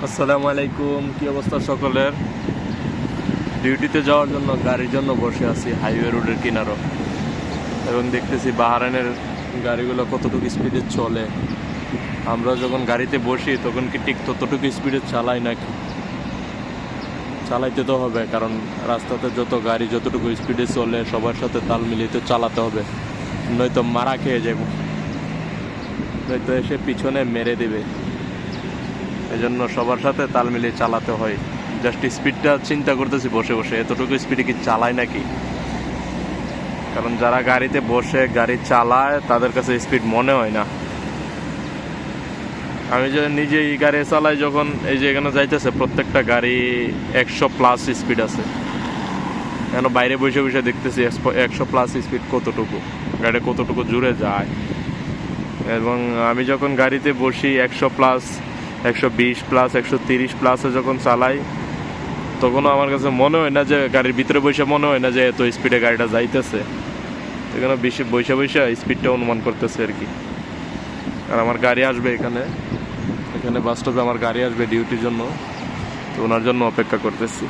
আসসালামু আলাইকুম, কি অবস্থা সকলের? ডিউটিতে যাওয়ার জন্য গাড়ির জন্য বসে আছি হাইওয়ে রোডের কিনারো, এবং দেখতেছি বাহারাইনের গাড়িগুলো কতটুকু স্পিডে চলে। আমরা যখন গাড়িতে বসি তখন কি ঠিক ততটুকু স্পিডে চালাই নাকি? চালাইতে তো হবে, কারণ রাস্তাতে যত গাড়ি যতটুকু স্পিডে চলে সবার সাথে তাল মিলিয়ে তো চালাতে হবে, নয়তো মারা খেয়ে যাব, নয়তো এসে পিছনে মেরে দেবে। এজন্য সবার সাথে তাল মিলিয়ে চালাতে হয়। জাস্ট স্পিডটা চিন্তা করতেছি বসে বসে, এতটুকু স্পিডে কি চালায় নাকি? কারণ যারা গাড়িতে বসে গাড়ি চালায় তাদের কাছে স্পিড মনে হয় না। আমি যে নিজেই গাড়ি চালাই, যখন এই যে এখানে যাইতেছে প্রত্যেকটা গাড়ি 100+ স্পিড আছে। কেন বাইরে বসে বসে দেখতেছি 100+ স্পিড কতটুকু, গাড়ি কতটুকু জুড়ে যায়। এবং আমি যখন গাড়িতে বসি 100+, 120+, 130+-এ যখন চালাই, তখনও আমার কাছে মনে হয় না যে গাড়ির ভিতরে বসে মনে হয় না যে এত স্পিডে গাড়িটা যাইতেছে। এখানে বেশি বসে বসে স্পিডটা অনুমান করতেছে আর কি। আর আমার গাড়ি আসবে এখানে এখানে বাস স্টপে আমার গাড়ি আসবে ডিউটির জন্য, তো ওনার জন্য অপেক্ষা করতেছি।